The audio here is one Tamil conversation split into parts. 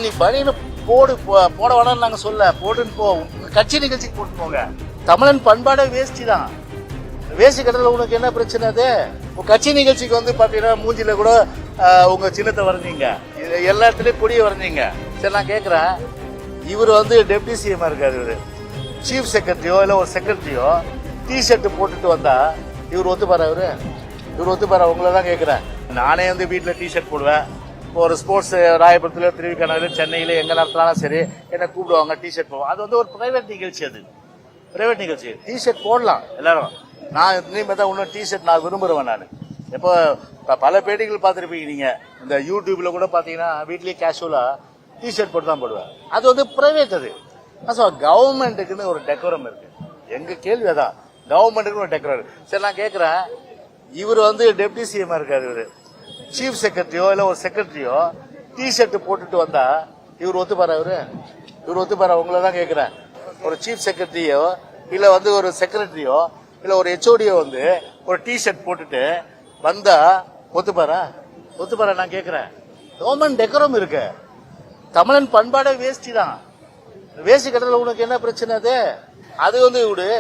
நீ பனின்னு போட வேணாம்னு நாங்க சொல்ல, போட்டுன்னு போ, உங்க கட்சி நிகழ்ச்சிக்கு போட்டு போங்க. தமிழன் பண்பாடே வேஷ்டி தான். வேஷ்டி கட்டல உனக்கு என்ன பிரச்சனை? அது உங்க கட்சி நிகழ்ச்சிக்கு வந்து பாத்தீங்கன்னா மூஞ்சில கூட உங்க சின்னத்தை வரைஞ்சீங்க, எல்லா இடத்துலயும் கொடியை வரைஞ்சீங்க. சரி, நான் கேட்கறேன், இவர் வந்து டெப்டி சிஎம் இருக்காரு, இவரு சீஃப் செக்ரட்டரியோ இல்ல ஒரு செக்ரட்டரியோ டிஷர்ட் போட்டுட்டு வந்தா இவர் ஒத்துப்பாரா? இவர் ஒத்துப்பாரா? உங்களை தான் கேட்கிறேன். நானே வந்து வீட்டுல டிஷர்ட் போடுவேன். ஒரு ஸ்போர்ட்ஸ் ராயபுரத்துல, திருவிக்கணால, சென்னையில எங்க நடத்தினாலும் சரி என்ன கூப்பிடுவாங்க, டிஷர்ட் போவோம். அது வந்து ஒரு பிரைவேட் நிகழ்ச்சி, அது பிரைவேட் நிகழ்ச்சி. டிஷர்ட் போடலாம் எல்லாரும். நான் இனிமே தான் இன்னும் டிஷர்ட் நான் விரும்புறேன். நான் இப்போ பல பேட்டிகள் பார்த்துருப்பீங்க நீங்க, இந்த யூடியூப்ல கூட பாத்தீங்கன்னா வீட்லயே கேஷுவலா டிஷர்ட் போட்டு தான் போடுவேன். அது வந்து பிரைவேட். அது கவர்மெண்ட்டுக்குன்னு ஒரு டெக்கோரம் இருக்கு. எங்க கேள்வி அதான், கவர்மெண்ட்டுக்குன்னு ஒரு டெக்கோரம் இருக்கு. சரி, நான் கேட்கறேன், இவர் வந்து டெப்டி சிஎம் இருக்காரு, இவரு சீஃப் செக்ரட்டரியோ இல்ல ஒரு செக்ரட்டரியோ டிஷர்ட் போட்டுட்டு வந்தா இவர் ஒத்துப்பாரா? இவர் ஒத்துப்பாரா? உங்களை தான் கேட்கிறேன். ஒரு சீஃப் செக்ரட்டரியோ இல்ல வந்து ஒரு செக்ரட்டரியோ இல்ல ஒரு ஹெச்ஓடியோ வந்து ஒரு டிஷர்ட் போட்டுட்டு வந்தா ஒத்துப்பாரா? ஒத்துப்பாரா? நான் கேட்கிறேன். கவர்மெண்ட் டெக்கோரம் இருக்கு. தமிழன் பண்பாடே வேஷ்டி தான். வேஷ்டி கட்டல உனக்கு என்ன பிரச்சனை? அது வந்து விடு.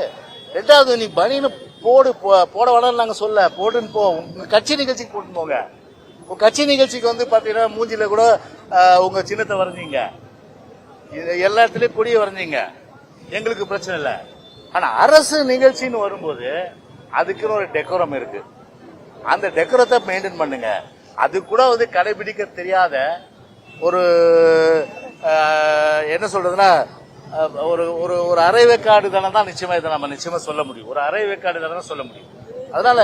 ரெண்டாவது, நீ பனின்னு போட வேணாம்னு நாங்க சொல்ல, போட்டுன்னு போ, உங்க கட்சி நிகழ்ச்சிக்கு போட்டு போங்க. உங்க கட்சி நிகழ்ச்சிக்கு வந்து பாத்தீங்கன்னா மூஞ்சில கூட உங்க சின்னத்தை வரைஞ்சீங்க, எல்லா இடத்துலயும் கொடியை வரைஞ்சீங்க, எங்களுக்கு பிரச்சனை இல்லை. ஆனா அரசு நிகழ்ச்சின்னு வரும்போது அதுக்குன்னு ஒரு டெக்கோரம் இருக்கு. அந்த டெக்கோரத்தை மெயின்டைன் பண்ணுங்க. அது கூட வந்து கடைபிடிக்க தெரியாத ஒரு என்ன சொல்றதுன்னா ஒரு ஒரு ஒரு அரைவேக்காடு தானே தான் நிச்சயமா இதை நம்ம நிச்சயமா சொல்ல முடியும். ஒரு அரைவேக்காடு தானே சொல்ல முடியும். அதனால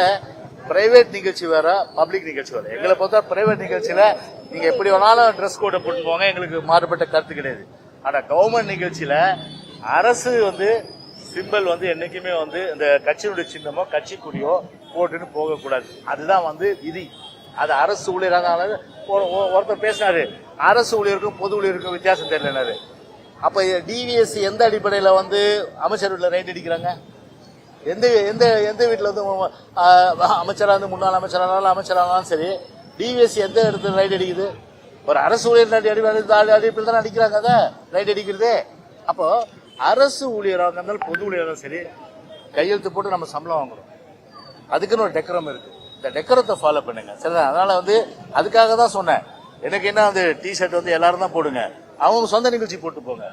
பிரைவேட் நிகழ்ச்சி வேற, பப்ளிக் நிகழ்ச்சி வேற. எங்களை பொறுத்த பிரைவேட் நிகழ்ச்சியில நீங்க எப்படி வேணாலும் ட்ரெஸ் கோடை போட்டு போங்க, எங்களுக்கு மாறுபட்ட கருத்து கிடையாது. ஆனா கவர்மெண்ட் நிகழ்ச்சியில அரசு வந்து சிம்பிள் வந்து என்னைக்குமே வந்து இந்த கட்சியினுடைய சின்னமோ கட்சி கொடியோ போட்டுன்னு போகக்கூடாது. அதுதான் வந்து விதி. அது அரசு ஊழியராக ஒருத்தர் பேசினாரு, அரசு ஊழியருக்கும் பொது ஊழியருக்கும் வித்தியாசம் தெரியலனாரு. அப்ப டிவிஎஸ் எந்த அடிப்படையில வந்து அமைச்சர் வீட்டுல ரைட் அடிக்கிறாங்க? எந்த எந்த எந்த வீட்டுல வந்து அமைச்சரா இருந்து முன்னாள் அமைச்சரானாலும் சரி, டிவிஎஸ் எந்த இடத்துல ரைட் அடிக்குது? ஒரு அரசு ஊழியர் அடிப்படையில் தானே அடிக்கிறாங்க. அதை ரைட் அடிக்கிறது. அப்போ அரசு ஊழியராக இருந்தாலும் பொது ஊழியராக சரி, கையெழுத்து போட்டு நம்ம சம்பளம் வாங்குறோம். அதுக்குன்னு ஒரு டெக்கரம் இருக்கு. இந்த டெக்கரத்தை ஃபாலோ பண்ணுங்க. சரி, அதனால வந்து அதுக்காக தான் சொன்னேன். எனக்கு என்ன வந்து டிஷர்ட் வந்து எல்லாரும் தான் போடுங்க, அவங்க சொந்த நிகழ்ச்சி போட்டு போங்க.